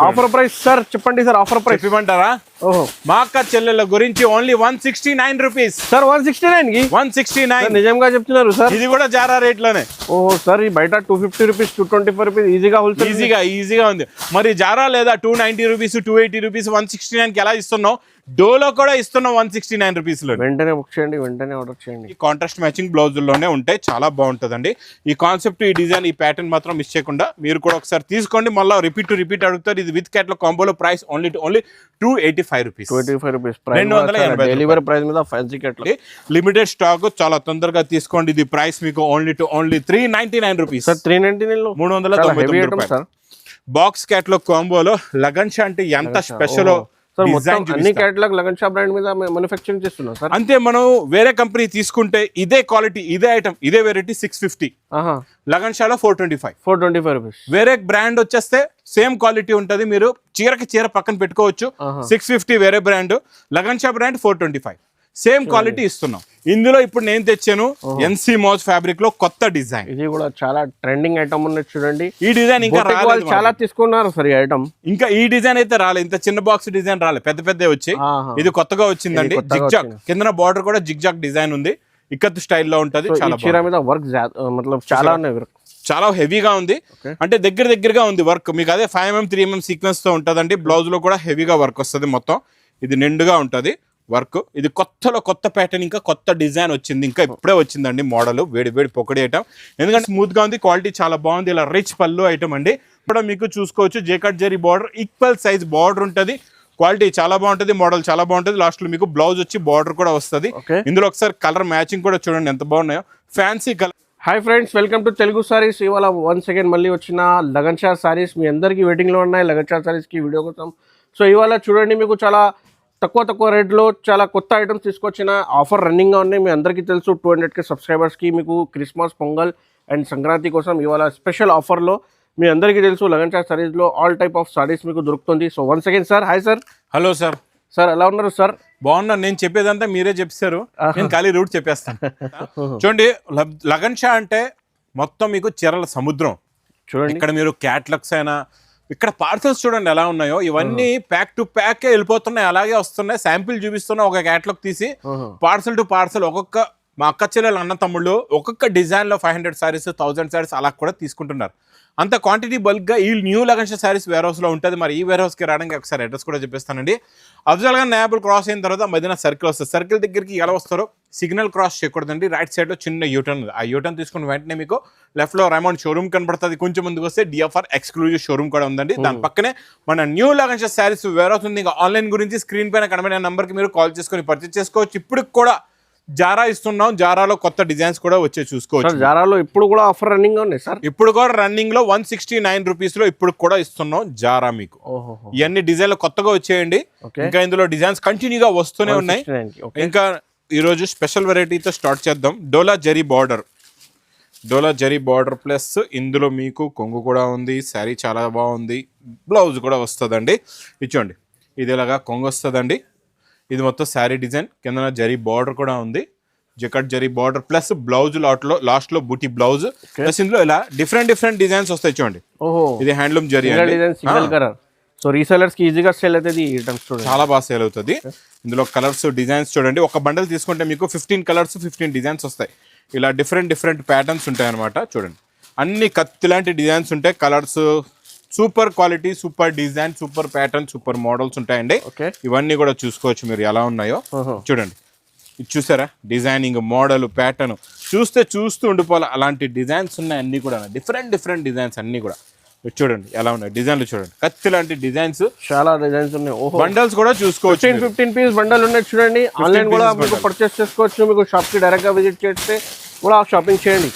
Offer price sir చెప్పండి sir. Offer price చెప్పమంటారా? ఓహో, మా అక్క చెల్లెల గురించి ఓన్లీ 169 రూపీస్ సార్ 169 కి 169. నిజంగా చెప్తున్నారు సార్? ఇది కూడా జారా రేట్ లోనే. ఓహో సార్, ఈ బయట 250 రూపీస్ 225 రూపీస్ ఈజీగా హోల్సేల్ ఈజీగా ఉంది. మరి జారా లేదా 290 రూపీస్ 280 రూపీస్ 169 కి ఎలా ఇస్తున్నావు? డోలో కూడా ఇస్తున్నాం 169 రూపీస్ లో. వెంటనే బుక్ చేయండి, వెంటనే ఆర్డర్ చేయండి. ఈ కాంట్రాస్ట్ మ్యాచింగ్ బ్లౌజుల్లోనే ఉంటాయి, చాలా బాగుంటుందండి. ఈ కాన్సెప్ట్, ఈ డిజైన్, ఈ ప్యాటర్న్ మాత్రం మిస్ చేయకుండా మీరు కూడా ఒకసారి తీసుకోండి. మళ్ళీ రిపీట్ అడుగుతారు. ఇది విత్ క్యాట్లో కాంబోలో price only 285 rupees. 285 rupees 280 delivery price మీద ఫ్యాన్సీ క్యాట్లో లిమిటెడ్ స్టాక్, చాలా తొందరగా తీసుకోండి. ఇది ప్రైస్ మీకు ఓన్లీ 399 రూపీస్. 399 లో 399 రూపాయలు. బాక్స్ క్యాట్లో కాంబోలో లగన్ షా అంటే ఎంత స్పెషల్ అన్ని క్యాటలాగ్ లగన్ షా బ్రాండ్ మీద మ్యానుఫ్యాక్చరింగ్ చేస్తున్నాం సార్. అంతే, మనం వేరే కంపెనీ తీసుకుంటే ఇదే క్వాలిటీ, ఇదే ఐటమ్, ఇదే వెరైటీ 650, లగన్ షాలో 425 రూపీస్. వేరే బ్రాండ్ వచ్చేస్తే సేమ్ క్వాలిటీ ఉంటుంది, మీరు చీర పక్కన పెట్టుకోవచ్చు. 650 వేరే brand, lagan Shah brand 425, same quality ఇస్తున్నాం. ఇందులో ఇప్పుడు నేను తెచ్చాను ఎన్సీ మోజ్ ఫ్యాబ్రిక్ లో కొత్త డిజైన్. ఇది కూడా చాలా ట్రెండింగ్ ఐటమ్ ఉన్నది చూడండి. ఈ డిజైన్ ఇంకా రాలేదు, చాలా తీసుకున్నారు సార్ ఈ ఐటమ్. ఇంకా ఈ డిజైన్ అయితే రాలేదు, ఇంత చిన్న బాక్స్ డిజైన్ రాలేదు, పెద్ద వచ్చి ఇది కొత్తగా వచ్చిందండి. జిగ్జాగ్ కింద బార్డర్ కూడా జిగ్జాగ్ డిజైన్ ఉంది, ఇక్కత్ స్టైల్లో ఉంటది. చాలా చీర మీద వర్క్ చాలా ఉన్నాయి, చాలా హెవీగా ఉంది, అంటే దగ్గరగా ఉంది వర్క్. మీకు అదే 5mm 3mm సీక్వెన్స్ తో ఉంటదండి. బ్లౌజ్ లో కూడా హెవీగా వర్క్ వస్తుంది, మొత్తం ఇది నిండుగా ఉంటది వర్క్. ఇది కొత్త ప్యాటర్న్, ఇంకా కొత్త డిజైన్ వచ్చింది, ఇంకా ఇప్పుడే వచ్చిందండి మోడల్. వేడి పొక్కడి ఐటమ్, ఎందుకంటే స్మూత్ గా ఉంది, క్వాలిటీ చాలా బాగుంది. ఇలా రిచ్ పళ్ళు ఐటమ్ అండి. ఇప్పుడు మీకు చూసుకోవచ్చు jacquard zari border, equal size border ఉంటుంది, క్వాలిటీ చాలా బాగుంటుంది, మోడల్ చాలా బాగుంటుంది. లాస్ట్ లో మీకు బ్లౌజ్ వచ్చి బార్డర్ కూడా వస్తుంది. ఇందులో ఒకసారి కలర్ మ్యాచింగ్ కూడా చూడండి ఎంత బాగున్నాయో, fancy colour. Hi friends, welcome to Telugu saris. ఇవాళ వన్స్ అగైన్ మళ్ళీ వచ్చిన లగన్ షా సారీస్ మీ అందరికీ వెయిటింగ్లో ఉన్నాయి. లగన్ షా సారీస్కి వీడియో కోసం. సో ఇవాళ చూడండి, మీకు చాలా తక్కువ రేట్లో చాలా కొత్త ఐటమ్స్ తీసుకొచ్చిన ఆఫర్ రన్నింగ్గా ఉన్నాయి. మీ అందరికీ తెలుసు 200K సబ్స్క్రైబర్స్కి మీకు క్రిస్మస్, పొంగల్ అండ్ సంక్రాంతి కోసం ఇవాళ స్పెషల్ ఆఫర్లో మీ అందరికీ తెలుసు లగన్ షా సారీస్లో ఆల్ టైప్ ఆఫ్ సారీస్ మీకు దొరుకుతుంది. So once again sir, hi sir. Hello sir. Sir ఎలా ఉన్నారు సార్? బాగున్నాను. నేను చెప్పేదంతా మీరే చెప్పారు, నేను ఖాళీ రూట్ చెప్పేస్తాను. చూడండి, లగన్ షా అంటే మొత్తం మీకు చీరల సముద్రం చూడండి. ఇక్కడ మీరు క్యాట్లాగ్స్ అయినా, ఇక్కడ పార్సల్స్ చూడండి ఎలా ఉన్నాయో, ఇవన్నీ ప్యాక్ టు ప్యాక్ వెళ్ళిపోతున్నాయి, అలాగే వస్తున్నాయి. శాంపిల్ చూపిస్తున్నా ఒక క్యాట్లాగ్ తీసి, పార్సల్ టు పార్సల్. ఒక్కొక్క మా అక్క చెల్లెలు అన్న తమ్ముళ్ళు ఒక్కొక్క డిజైన్ లో 500 సారీస్ 1000 సారీస్ అలా కూడా తీసుకుంటున్నారు. అంత క్వాంటిటీ బల్క్ గా ఈ new Lagan Sha saris warehouse లో ఉంటుంది. మరి ఈ వేర్ హౌస్ కి రావడానికి ఒకసారి అడ్రస్ కూడా చెప్పేస్తానండి. అఫ్జల్ ఖాన్ నయాబుల్ క్రాస్ అయిన తర్వాత మదీనా సర్కిల్ వస్తుంది. సర్కిల్ దగ్గరికి ఎలా వస్తారో సిగ్నల్ క్రాస్ చేయకూడదండి, రైట్ సైడ్ లో చిన్న యూటర్న్ ఉంది. ఆ యూటర్న్ తీసుకుని వెంటనే మీకు లెఫ్ట్ లో రైమండ్ షోరూమ్ కనబడుతుంది. కొంచెం ముందుకు వస్తే డిఎఫ్ఆర్ ఎక్స్క్లూజివ్ షోరూమ్ కూడా ఉందండి. దాని పక్కనే మన new Lagan Sha saris warehouse ఉంది. ఇంకా ఆన్లైన్ గురించి స్క్రీన్ పైన కనబడే నెంబర్ కి మీరు కాల్ చేసుకొని పర్చేస్ చేసుకోవచ్చు. ఇప్పుడు కూడా జారా ఇస్తున్నాం, జారాలో కొత్త డిజైన్స్ కూడా వచ్చే చూసుకోవచ్చు. జారాలో ఇప్పుడు కూడా ఆఫర్ రన్నింగ్ ఉన్నాయి సార్. ఇప్పుడు కూడా రన్నింగ్ లో 169 రూపీస్ లో ఇప్పుడు కూడా ఇస్తున్నాం జారా మీకు. ఇవన్నీ డిజైన్లు కొత్తగా వచ్చేయండి, ఇంకా ఇందులో డిజైన్స్ కంటిన్యూగా వస్తూనే ఉన్నాయి. ఇంకా ఈ రోజు స్పెషల్ వెరైటీతో స్టార్ట్ చేద్దాం. డోలా జరీ బార్డర్ ప్లస్ ఇందులో మీకు కొంగు కూడా ఉంది. శారీ చాలా బాగుంది, బ్లౌజ్ కూడా వస్తుందండి. ఇచ్చోండి, ఇది ఇలాగా కొంగు వస్తుందండి. ఇది మొత్తం శారీ డిజైన్, కింద జరీ బార్డర్ కూడా ఉంది, jacquard zari border plus blouse last లో బూటీ బ్లౌజ్ ప్లస్ ఇందులో ఇలా డిఫరెంట్ డిజైన్స్ వస్తాయి చూడండి. ఇది హ్యాండ్లూమ్ జరీ సో రీసెలర్స్ కి ఈజీగా సేల్ అవుతుంది, చాలా బాగా సేల్ అవుతుంది. ఇందులో కలర్స్ డిజైన్స్ చూడండి, ఒక బండల్ తీసుకుంటే మీకు 15 కలర్స్ 15 డిజైన్స్ వస్తాయి. ఇలా డిఫరెంట్ ప్యాటర్న్స్ ఉంటాయి అనమాట. చూడండి, అన్ని కత్తి లాంటి డిజైన్స్ ఉంటాయి, colours super quality, super design, super pattern, super models ఉంటాయండి. ఇవన్నీ కూడా చూసుకోవచ్చు మీరు ఎలా ఉన్నాయో. చూడండి, ఇది చూసారా, డిజైనింగ్, మోడల్, ప్యాటర్న్ చూస్తూ ఉండిపోవాలి, అలాంటి డిజైన్స్ ఉన్నాయి అన్ని కూడా. డిఫరెంట్ డిజైన్స్ అన్ని కూడా చూడండి ఎలా ఉన్నాయి. డిజైన్లు చూడండి, కత్తి లాంటి డిజైన్స్, చాలా డిజైన్స్ ఉన్నాయి. బండల్స్ కూడా చూసుకోవచ్చు. 15 పీస్ బండల్ ఉన్నాయి చూడండి. ఆన్లైన్ కూడా మీకు పర్చేస్ చేసుకోవచ్చు. మీకు షాప్ కి డైరెక్ట్ గా విజిట్ చేస్తే కూడా షాపింగ్ చేయండి.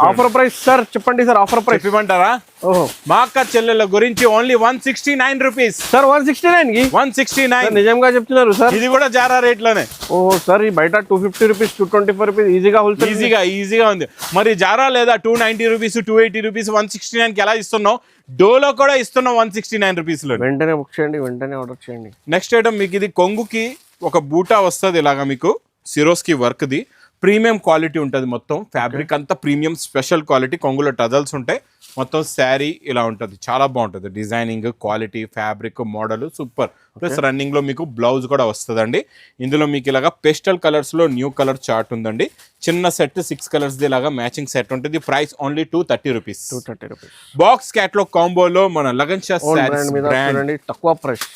ఆఫర్ ప్రైస్ సార్ చెప్పండి సార్. ఆఫర్ ప్రైస్ చెప్పమంటారా? ఓహో, మా అక్క చెల్లెల గురించి ఓన్లీ 169 రూపీస్ సార్. 169 కి 169 నిజంగా చెప్తున్నారు సార్? ఇది కూడా జారా రేట్ లోనే. ఓహో సార్, ఈ బయట 250 రూపీస్ 225 రూపీస్ ఈజీగా హోల్సేల్ ఈజీగా ఉంది. మరి జారా లేదా 290 రూపీస్ 280 రూపీస్ 169 కి ఎలా ఇస్తున్నావు? డోలో కూడా ఇస్తున్నాం 169 రూపీస్ లో. వెంటనే బుక్ చేయండి, వెంటనే ఆర్డర్ చేయండి. నెక్స్ట్ ఐటమ్ మీకు ఇది కొంగుకి ఒక బూటా వస్తుంది ఇలాగా, మీకు Swarovski work the premium quality ఉంటుంది. మొత్తం ఫ్యాబ్రిక్ అంతా ప్రీమియం స్పెషల్ క్వాలిటీ. కొంగులో టజల్స్ ఉంటాయి, మొత్తం శారీ ఇలా ఉంటుంది, చాలా బాగుంటుంది. Designing, quality, fabric, model super. Plus running లో మీకు బ్లౌజ్ కూడా వస్తుందండి. ఇందులో మీకు ఇలాగా పేస్టల్ కలర్స్ లో న్యూ కలర్ చార్ట్ ఉందండి. చిన్న సెట్ 6 కలర్స్ ఇలాగా మ్యాచింగ్ సెట్ ఉంటుంది. Price only 230 rupees. Box catalogue కాంబోలో మన లగన్ షా బ్రాండ్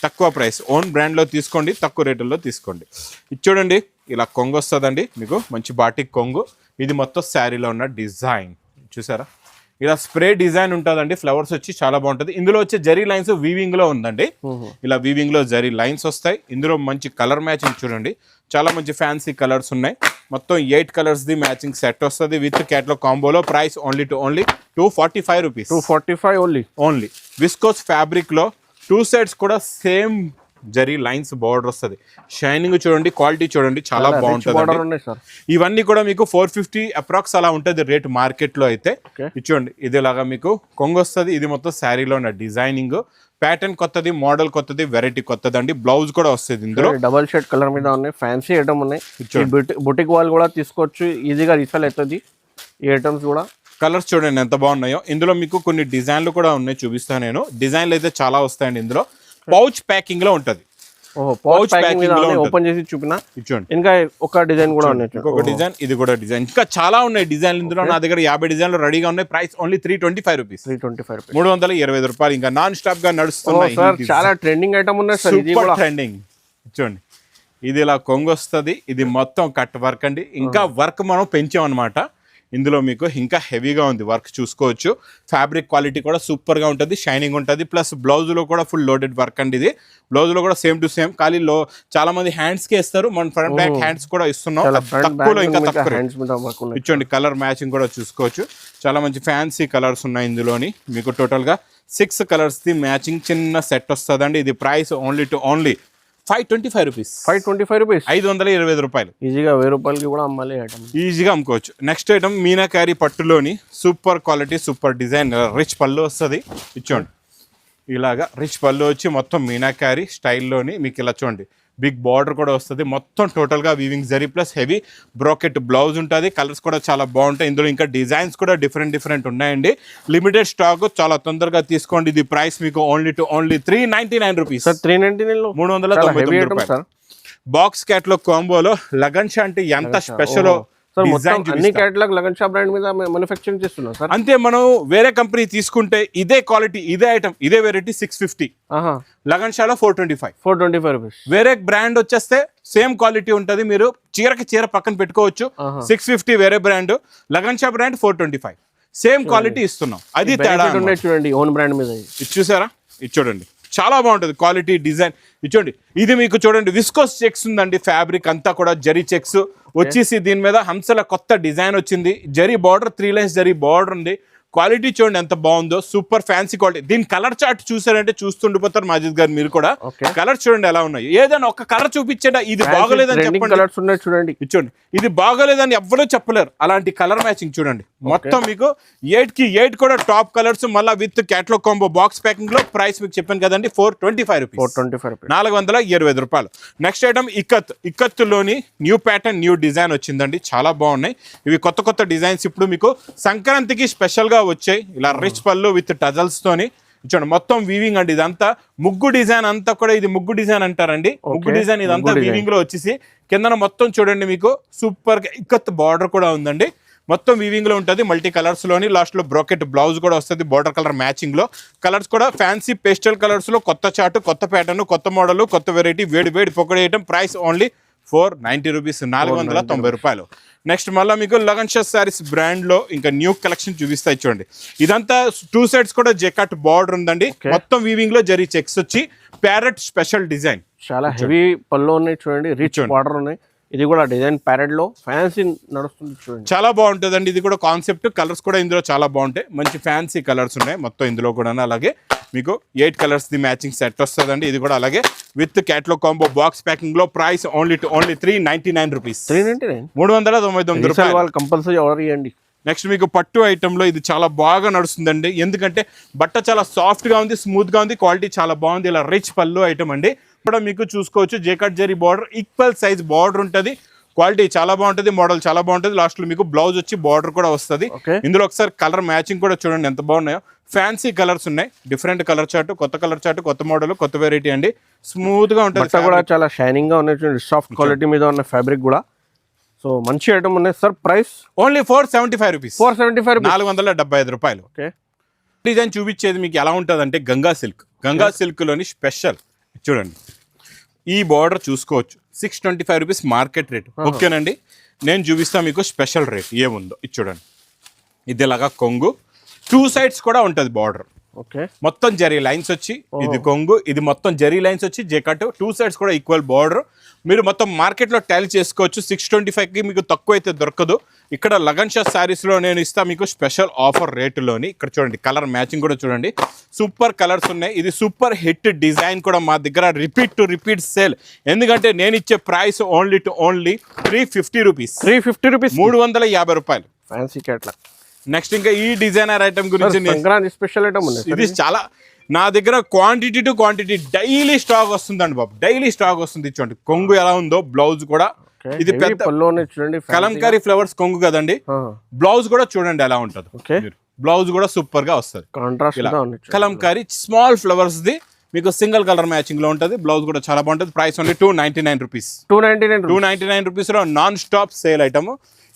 తక్కువ ప్రైస్ ఓన్ బ్రాండ్ లో తీసుకోండి, తక్కువ రేటుల్లో తీసుకోండి. ఇది చూడండి, ఇలా కొంగు వస్తుందండి మీకు, మంచి బాటిక్ కొంగు. ఇది మొత్తం శారీలో ఉన్న డిజైన్ చూసారా, ఇలా స్ప్రే డిజైన్ ఉంటుందండి. ఫ్లవర్స్ వచ్చి చాలా బాగుంటుంది. ఇందులో వచ్చే జరీ లైన్స్ వీవింగ్ లో ఉందండి. ఇలా వీవింగ్ లో జరీ లైన్స్ వస్తాయి. ఇందులో మంచి కలర్ మ్యాచింగ్ చూడండి, చాలా మంచి ఫ్యాన్సీ కలర్స్ ఉన్నాయి. మొత్తం 8 కలర్స్ ది మ్యాచింగ్ సెట్ వస్తుంది విత్ క్యాట్లాగ్ కాంబోలో. Price only 245 rupees. 245 only. Viscose fabric లో 2 సైడ్స్ కూడా సేమ్ జరీ లైన్స్ బార్డర్ వస్తుంది. షైనింగ్ చూడండి, క్వాలిటీ చూడండి, చాలా బాగుంటుంది. ఇవన్నీ కూడా మీకు 450 అప్రాక్స్ అలా ఉంటుంది రేట్ మార్కెట్ లో అయితే. ఇది చూడండి, ఇది ఇలాగా మీకు కొంగు వస్తుంది. ఇది మొత్తం శారీలో ఉన్న డిజైనింగ్, ప్యాటర్న్ కొత్తది, మోడల్ కొత్తది, వెరైటీ కొత్తది అండి. బ్లౌజ్ కూడా వస్తుంది. ఇందులో డబల్ షేడ్ కలర్ మీద ఉన్నాయి, ఫ్యాన్సీ ఐటమ్ ఉన్నాయి. బుటిక్ వాళ్ళు కూడా తీసుకోవచ్చు, ఈజీగా రీసేల్ అవుతుంది ఈ ఐటమ్స్ కూడా. కలర్స్ చూడండి ఎంత బాగున్నాయో. ఇందులో మీకు కొన్ని డిజైన్లు కూడా ఉన్నాయి, చూపిస్తాను నేను. డిజైన్లు అయితే చాలా వస్తాయండి. ఇందులో పౌచ్ ప్యాకింగ్ లో ఉంటది. పౌచ్ ప్యాకింగ్ లో ఓపెన్ చేసి చూపినా. ఇంకా ఒక డిజైన్ కూడా ఉన్నాయి, ఇంకొక డిజైన్, ఇది కూడా డిజైన్. ఇంకా చాలా ఉన్నాయి డిజైన్లు ఇందులో. నా దగ్గర 50 డిజైన్లు రెడీగా ఉన్నాయి. Price only 325 rupees. 325 రూపాయలు. ఇంకా నాన్ స్టాప్ గా నడుస్తున్నాయి. చాలా ట్రెండింగ్ ఐటమ్ ఉన్నాయి సార్, సూపర్ ట్రెండింగ్. చూడండి, ఇది ఇలా కొంగు వస్తుంది. ఇది మొత్తం కట్ వర్క్ అండి. ఇంకా వర్క్ మనం పెంచాం అనమాట. ఇందులో మీకు ఇంకా హెవీగా ఉంది వర్క్, చూసుకోవచ్చు. ఫ్యాబ్రిక్ క్వాలిటీ కూడా సూపర్ గా ఉంటుంది, షైనింగ్ ఉంటుంది. ప్లస్ బ్లౌజ్ లో కూడా ఫుల్ లోడెడ్ వర్క్ అండి. ఇది బ్లౌజ్ లో కూడా సేమ్ టు సేమ్. ఖాళీ చాలా మంది హ్యాండ్స్ కి ఇస్తారు, మన ఫ్రంట్ బ్యాక్ హ్యాండ్స్ కూడా ఇస్తున్నాం తక్కువలో. ఇంకా తక్కువ ఇచ్చండి. కలర్ మ్యాచింగ్ కూడా చూసుకోవచ్చు. చాలా మంచి ఫ్యాన్సీ కలర్స్ ఉన్నాయి ఇందులోని. మీకు టోటల్ గా 6 కలర్స్ ది మ్యాచింగ్ చిన్న సెట్ వస్తుందండి. ఇది ప్రైస్ ఓన్లీ 525 రూపీస్. 525 రూపీస్, 525 రూపాయలు. ఈజీగా 1000 రూపాయలకి కూడా అమ్మాలి ఐటమ్, ఈజీగా అమ్ముకోవచ్చు. నెక్స్ట్ ఐటమ్ మీనాకారి పట్టులోని super quality, super design, rich పళ్ళు వస్తుంది. ఇచ్చోండి, ఇలాగా రిచ్ పళ్ళు వచ్చి మొత్తం మీనాకారి స్టైల్లోని మీకు ఇలా చూడండి. బిగ్ బార్డర్ కూడా వస్తుంది. మొత్తం టోటల్గా weaving zari plus heavy brocade blouse ఉంటుంది. కలర్స్ కూడా చాలా బాగుంటాయి. ఇందులో ఇంకా డిజైన్స్ కూడా డిఫరెంట్ ఉన్నాయండి. లిమిటెడ్ స్టాక్, చాలా తొందరగా తీసుకోండి. ఇది ప్రైస్ మీకు ఓన్లీ 399 రూపీస్. 399 రూపాయలు. బాక్స్ క్యాట్లాగ్ కాంబోలో లగన్ షా అంటే ఎంత స్పెషల్ అన్ని క్యాటలాగ్ లగన్ షా బ్రాండ్ మీద మ్యానుఫ్యాక్చరింగ్ చేస్తున్నాం సార్. అంతే, మనం వేరే కంపెనీ తీసుకుంటే ఇదే క్వాలిటీ, ఇదే ఐటమ్, ఇదే వెరైటీ 650. Lagan shallow 425 rupees. వేరే బ్రాండ్ వచ్చేస్తే సేమ్ క్వాలిటీ ఉంటుంది. మీరు చీర పక్కన పెట్టుకోవచ్చు. 650 వేరే brand, lagan Shah brand 425. Same quality ఇస్తున్నాం. అది తేడా చూడండి. ఓన్ బ్రాండ్ మీద ఇది చూసారా, ఇది చూడండి, చాలా బాగుంటుంది క్వాలిటీ, డిజైన్. ఇది చూడండి, ఇది మీకు చూడండి విస్కోస్ చెక్స్ ఉందండి. ఫ్యాబ్రిక్ అంతా కూడా జరీ చెక్స్ వచ్చేసి దీని మీద హంసల కొత్త డిజైన్ వచ్చింది. Zari border, 3 lines zari border ఉంది. క్వాలిటీ చూడండి ఎంత బాగుందో, సూపర్ ఫ్యాన్సీ క్వాలిటీ. దీని కలర్ చార్ట్ చూసారంటే చూస్తుండిపోతారు మాజిద్ గారు మీరు కూడా. కలర్ చూడండి ఎలా ఉన్నాయి. ఏదైనా ఒక కలర్ చూపించండి, ఇది బాగోలేదని చెప్పండి. చూడండి, చూడండి, ఇది బాగోలేదని ఎవ్వరూ చెప్పలేరు. అలాంటి కలర్ మ్యాచింగ్ చూడండి. మొత్తం మీకు 8 కి 8 కూడా టాప్ కలర్స్, మళ్ళీ with catalogue combo box packing లో. ప్రైస్ మీకు చెప్పాను కదండి 425 రూపీస్. 425 రూపాయలు. నెక్స్ట్ ఐటమ్ ఇక్కత్ లోని న్యూ ప్యాటర్న్, న్యూ డిజైన్ వచ్చిందండి. చాలా బాగున్నాయి ఇవి, కొత్త డిజైన్స్. ఇప్పుడు మీకు సంక్రాంతికి స్పెషల్ గా వచ్చాయి. ఇలా రిచ్ పళ్ళు విత్ టజల్స్ తోని చూడండి. మొత్తం వీవింగ్ అండి. ఇదంతా ముగ్గు డిజైన్ అంతా కూడా, ఇది ముగ్గు డిజైన్ అంటారండి. ముగ్గు డిజైన్ ఇదంతా వీవింగ్ లో వచ్చేసి కింద మొత్తం చూడండి మీకు సూపర్ గా ఇక్కత్ బార్డర్ కూడా ఉందండి. మొత్తం వీవింగ్ లో ఉంటుంది, మల్టీ కలర్స్ లోని. లాస్ట్ లో బ్రోకెట్ బ్లౌజ్ కూడా వస్తుంది బార్డర్ కలర్ మ్యాచింగ్ లో. కలర్స్ కూడా ఫ్యాన్సీ పేస్టల్ కలర్స్ లో, కొత్త చార్ట్, కొత్త ప్యాటర్న్, కొత్త మోడల్, కొత్త వెరైటీ, వేడి పొక్కడి ఐటమ్. Price only 490 rupees. 490 రూపాయలు. నెక్స్ట్ మళ్ళీ మీకు లగన్ షా సారీస్ బ్రాండ్ లో ఇంకా న్యూ కలెక్షన్ చూపిస్తాయి చూడండి. ఇదంతా 2 సైడ్స్ కూడా జెకాట్ బార్డర్ ఉందండి. మొత్తం వీవింగ్ లో జరీ చెక్స్ వచ్చి ప్యారెట్ స్పెషల్ డిజైన్. చాలా హెవీ పళ్ళు ఉన్నాయి చూడండి, రిచ్ బార్డర్ ఉన్నాయి. ఇది కూడా డిజైన్ ప్యారెట్ లో ఫ్యాన్సీ నడుస్తుంది చూడండి, చాలా బాగుంటుందండి. ఇది కూడా కాన్సెప్ట్. కలర్స్ కూడా ఇందులో చాలా బాగుంటాయి, మంచి ఫ్యాన్సీ కలర్స్ ఉన్నాయి మొత్తం ఇందులో కూడా. అలాగే మీకు 8 కలర్స్ ది మ్యాచింగ్ సెట్ వస్తుందండి. ఇది కూడా అలాగే with catalogue combo box packing లో. Price only 399 rupees. 399 రూపాయలు. కంపల్సరీ ఆర్డర్ చేయండి. నెక్స్ట్ మీకు పట్టు ఐటెంలో ఇది చాలా బాగా నడుస్తుందండి. ఎందుకంటే బట్ట చాలా సాఫ్ట్ గా ఉంది, స్మూత్ గా ఉంది, క్వాలిటీ చాలా బాగుంది. ఇలా రిచ్ పళ్ళు ఐటమ్ అండి. ఇప్పుడు మీకు చూసుకోవచ్చు jacquard zari border, equal size border ఉంటుంది. క్వాలిటీ చాలా బాగుంటది, మోడల్ చాలా బాగుంటది. లాస్ట్ లో మీకు బ్లౌజ్ వచ్చి బార్డర్ కూడా వస్తుంది. ఇందులో ఒకసారి కలర్ మ్యాచింగ్ కూడా చూడండి ఎంత బాగున్నాయో. ఫ్యాన్సీ కలర్స్ ఉన్నాయి, డిఫరెంట్ కలర్ చార్ట్, కొత్త కలర్ చార్ట్, కొత్త మోడల్, కొత్త వెరైటీ అండి. స్మూత్ గా ఉంటుంది, కూడా చాలా షైనింగ్ గా ఉన్నాయి చూడండి, సాఫ్ట్ క్వాలిటీ మీద ఉన్న ఫ్యాబ్రిక్ కూడా. సో మంచి ఐటమ్ ఉన్నాయి సార్. ప్రైస్ ఓన్లీ 475 రూపీస్, 475, 475 రూపాయలు. ఓకే. డిజైన్ చూపించేది మీకు ఎలా ఉంటుంది అంటే గంగా సిల్క్ లోని స్పెషల్ చూడండి. ఈ బార్డర్ చూసుకోవచ్చు, 625 రూపీస్ మార్కెట్ రేట్. ఓకేనండి, నేను చూపిస్తా మీకు స్పెషల్ రేట్ ఏముందో. ఇది చూడండి, ఇది ఇలాగా కొంగు, 2 సైడ్స్ కూడా ఉంటుంది బార్డర్. ఓకే, మొత్తం జరీ లైన్స్ వచ్చి ఇది కొంగు, ఇది మొత్తం జరీ లైన్స్ వచ్చి జెకట్, 2 సైడ్స్ కూడా ఈక్వల్ బార్డర్. మీరు మొత్తం మార్కెట్లో టాలీ చేసుకోవచ్చు. 625కి మీకు తక్కువ అయితే దొరకదు. ఇక్కడ లగన్ షా శారీస్లో నేను ఇస్తా మీకు స్పెషల్ ఆఫర్ రేటులోని. ఇక్కడ చూడండి, కలర్ మ్యాచింగ్ కూడా చూడండి, సూపర్ కలర్స్ ఉన్నాయి. ఇది సూపర్ హిట్ డిజైన్ కూడా మా దగ్గర రిపీట్ సేల్. ఎందుకంటే నేను ఇచ్చే ప్రైస్ ఓన్లీ 350 రూపీస్, 350 రూపాయలు ఫ్యాన్సీ క్యాట్లా. నెక్స్ట్ ఇంకా ఈ డిజైనర్ ఐటమ్ గురించి స్పెషల్ ఐటమ్ ఉంది. ఇది చాలా నా దగ్గర quantity to quantity daily stock వస్తుందండి బాబు, డైలీ స్టాక్ వస్తుంది. చూడండి కొంగు ఎలా ఉందో, బ్లౌజ్ కూడా ఇది పెద్ద చూడండి, కలంకారీ ఫ్లవర్స్ కొంగు కదండి. బ్లౌజ్ కూడా చూడండి ఎలా ఉంటది, బ్లౌజ్ కూడా సూపర్ గా వస్తుంది. కలంకారీ స్మాల్ ఫ్లవర్స్ ది మీకు సింగిల్ కలర్ మ్యాచింగ్ లో ఉంటది. బ్లౌజ్ కూడా చాలా బాగుంటది. ప్రైస్ ఓన్లీ 299 రూపీస్, 299 రూపీస్ లో నాన్ స్టాప్ సేల్ ఐటమ్.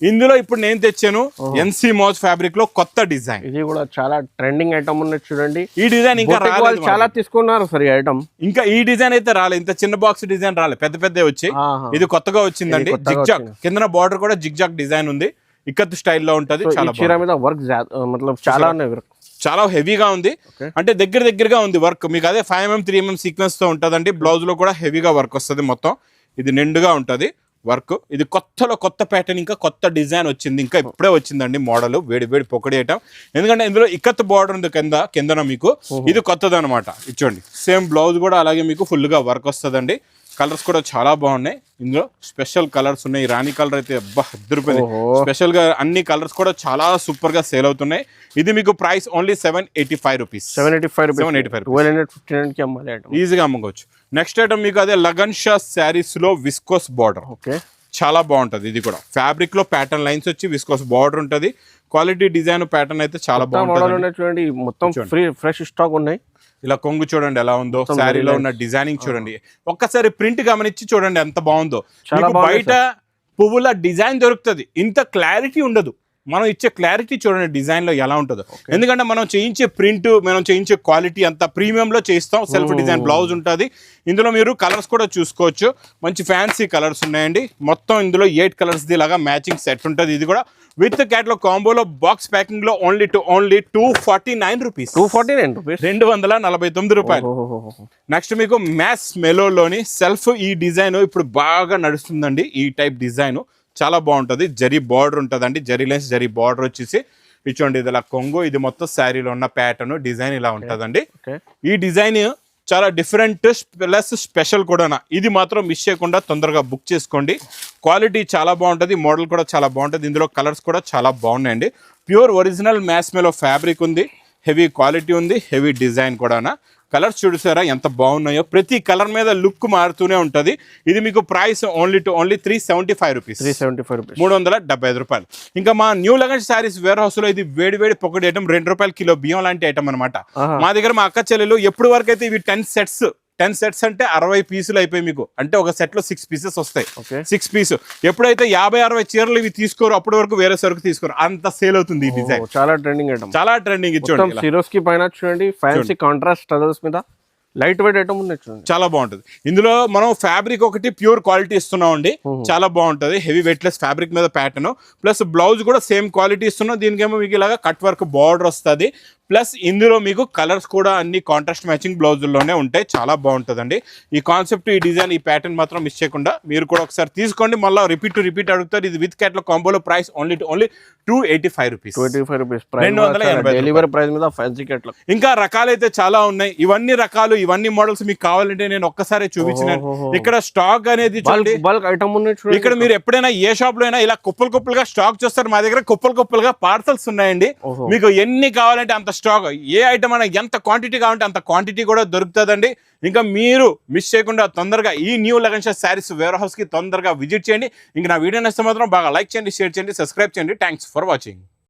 ఇందులో ఇప్పుడు నేను తెచ్చాను ఎన్సీ మోజ్ ఫ్యాబ్రిక్ లో కొత్త డిజైన్. ఇది కూడా చాలా ట్రెండింగ్ ఐటమ్ ఉన్నది చూడండి. ఈ డిజైన్ ఇంకా రాలేదు, చాలా తీసుకున్నారు సార్ ఈ ఐటమ్. ఇంకా ఈ డిజైన్ అయితే రాలేదు, ఇంత చిన్న బాక్స్ డిజైన్ రాలేదు, పెద్ద వచ్చి ఇది కొత్తగా వచ్చిందండి. జిగ్జాగ్ కింద బార్డర్ కూడా జిగ్జాగ్ డిజైన్ ఉంది, ఇక్కత్ స్టైల్లో ఉంటది. చాలా చీర మీద వర్క్ చాలా ఉన్నాయి, చాలా హెవీగా ఉంది, అంటే దగ్గరగా ఉంది వర్క్. మీకు అదే 5mm 3mm సీక్వెన్స్ తో ఉంటదండి. బ్లౌజ్ లో కూడా హెవీగా వర్క్ వస్తుంది, మొత్తం ఇది నిండుగా ఉంటది వర్క్. ఇది కొత్త ప్యాటర్న్, ఇంకా కొత్త డిజైన్ వచ్చింది, ఇంకా ఇప్పుడే వచ్చిందండి మోడల్. వేడి పొక్కడి ఐటమ్, ఎందుకంటే ఇందులో ఇక్కత్ బార్డర్ ఉంది కిందన మీకు. ఇది కొత్తది అనమాట. ఇచ్చోండి, సేమ్ బ్లౌజ్ కూడా అలాగే మీకు ఫుల్ గా వర్క్ వస్తుందండి. కలర్స్ కూడా చాలా బాగున్నాయి. ఇందులో స్పెషల్ కలర్స్ ఉన్నాయి. రాణి కలర్ అయితే అబ్బా అద్దరిపోయింది. స్పెషల్ గా అన్ని కలర్స్ కూడా చాలా సూపర్ గా సేల్ అవుతున్నాయి. ఇది మీకు ప్రైస్ ఓన్లీ 785 రూపీస్, 785 ఈజీగా అమ్ముకోవచ్చు. నెక్స్ట్ ఐటమ్ మీకు అదే లగన్ షా శారీస్ లో విస్కోస్ బార్డర్. చాలా బాగుంటది. ఇది కూడా ఫ్యాబ్రిక్ లో ప్యాటర్న్ లైన్స్ వచ్చి విస్కోస్ బార్డర్ ఉంటది. క్వాలిటీ డిజైన్ ప్యాటర్న్ అయితే చాలా బాగుంటుంది. చూడండి, మొత్తం ఫ్రెష్ స్టాక్ ఉన్నాయి. ఇలా కొంగు చూడండి ఎలా ఉందో, శారీలో ఉన్న డిజైనింగ్ చూడండి, ఒక్కసారి ప్రింట్ గమనించి చూడండి ఎంత బాగుందో. బయట పువ్వుల డిజైన్ దొరుకుతుంది, ఇంత క్లారిటీ ఉండదు. మనం ఇచ్చే క్లారిటీ చూడండి డిజైన్ లో ఎలా ఉంటుందో. ఎందుకంటే మనం చేయించే ప్రింట్, మనం చేయించే క్వాలిటీ అంతా ప్రీమియం లో చేయిస్తాం. సెల్ఫ్ డిజైన్ బ్లౌజ్ ఉంటుంది. ఇందులో మీరు కలర్స్ కూడా చూసుకోవచ్చు, మంచి ఫ్యాన్సీ కలర్స్ ఉన్నాయండి. మొత్తం ఇందులో 8 కలర్స్ లాగా మ్యాచింగ్ సెట్ ఉంటుంది. ఇది కూడా విత్ క్యాటలాగ్ కాంబోలో బాక్స్ ప్యాకింగ్ లో ఓన్లీ 249 రూపీస్, 249 రూపాయలు. నెక్స్ట్ మీకు మ్యాస్ మెలోలోని సెల్ఫ్ ఈ డిజైన్ ఇప్పుడు బాగా నడుస్తుందండి. ఈ టైప్ డిజైన్ చాలా బాగుంటుంది. జరీ బార్డర్ ఉంటుందండి, జరీ లైన్స్ జరీ బార్డర్ వచ్చేసి ఇచ్చోండి. ఇది ఇలా కొంగు, ఇది మొత్తం శారీలో ఉన్న ప్యాటర్న్ డిజైన్ ఇలా ఉంటుందండి. ఈ డిజైన్ చాలా డిఫరెంట్ ప్లస్ స్పెషల్ కూడా. ఇది మాత్రం మిస్ చేయకుండా తొందరగా బుక్ చేసుకోండి. క్వాలిటీ చాలా బాగుంటుంది, మోడల్ కూడా చాలా బాగుంటుంది. ఇందులో కలర్స్ కూడా చాలా బాగున్నాయండి. ప్యూర్ ఒరిజినల్ మ్యాస్ మెలో ఫ్యాబ్రిక్ ఉంది, హెవీ క్వాలిటీ ఉంది, హెవీ డిజైన్ కూడా. కలర్స్ చూసారా ఎంత బాగున్నాయో, ప్రతి కలర్ మీద లుక్ మారుతూనే ఉంటుంది. ఇది మీకు ప్రైస్ ఓన్లీ 375 రూపీస్, 375 రూపాయలు. ఇంకా మా new Lagan saris warehouse లో ఇది వేడి పొక్కడి ఐటమ్, ₹2 కిలో బియ్యం లాంటి ఐటమ్ అనమాట. మా దగ్గర మా అక్క చెల్లెలు ఎప్పుడు వరకు అయితే ఇవి 10 సెట్స్ అంటే 60 పీసులు అయిపోయి మీకు, అంటే ఒక సెట్ లో 6 పీసెస్ వస్తాయి. 6 పీస్ ఎప్పుడైతే 50-60 చీరలు ఇవి తీసుకోరు అప్పటి వరకు వేరే సరుకు తీసుకోరు, అంత సేల్ అవుతుంది ఈ డిజైన్. చాలా ట్రెండింగ్ ఐటమ్, చాలా ట్రెండింగ్. ఇచ్చోండి సిరోస్ కి పైన చూడండి, ఫ్యాన్సీ కాంట్రాస్ట్ కలర్స్ మీద లైట్ వెయిట్ ఐటమ్ ఉంది, చాలా బాగుంటుంది. ఇందులో మనం ఫ్యాబ్రిక్ ఒకటి ప్యూర్ క్వాలిటీ ఇస్తున్నాం అండి, చాలా బాగుంటుంది. హెవీ వెయిట్లెస్ ఫ్యాబ్రిక్ మీద ప్యాటర్న్, ప్లస్ బ్లౌజ్ కూడా సేమ్ క్వాలిటీ ఇస్తున్నాం. దీనికేమో మీకు ఇలాగా కట్ వర్క్ బార్డర్ వస్తుంది. ప్లస్ ఇందులో మీకు కలర్స్ కూడా అన్ని కాంట్రాస్ట్ మ్యాచింగ్ బ్లౌజుల్లోనే ఉంటాయి. చాలా బాగుంటుందండి ఈ కాన్సెప్ట్, ఈ డిజైన్, ఈ ప్యాటర్న్ మాత్రం మిస్ చేయకుండా మీరు కూడా ఒకసారి తీసుకోండి. మళ్ళీ రిపీట్ అడుగుతారు. ఇది విత్ క్యాటలాగ్ కాంబోలో price only 285 rupees, 280 delivery price మీద ఫ్యాన్సీ క్యాటలాగ్. ఇంకా రకాలైతే చాలా ఉన్నాయి. ఇవన్నీ మోడల్స్ మీకు కావాలంటే నేను ఒక్కసారి చూపించినాను. ఇక్కడ స్టాక్ అనేది బల్క్ ఐటమ్ ఉన్నాయి. ఇక్కడ మీరు ఎప్పుడైనా ఏ షాప్ లో అయినా ఇలా కుప్పలుగా స్టాక్ చూస్తారు. మా దగ్గర కుప్పలుగా పార్సల్స్ ఉన్నాయండి. మీకు ఎన్ని కావాలంటే అంత స్టాక్, ఏ ఐటమ్ అయినా ఎంత క్వాంటిటీ కావాలంటే అంత క్వాంటిటీ కూడా దొరుకుతుందండి. ఇంకా మీరు మిస్ చేయకుండా తొందరగా ఈ న్యూ లగన్ షా శారీస్ వేర్ హౌస్కి తొందరగా విజిట్ చేయండి. ఇంకా నా వీడియో నచ్చితే మాత్రం బాగా లైక్ చేయండి, షేర్ చేయండి, సబ్స్క్రైబ్ చేయండి. Thanks for watching.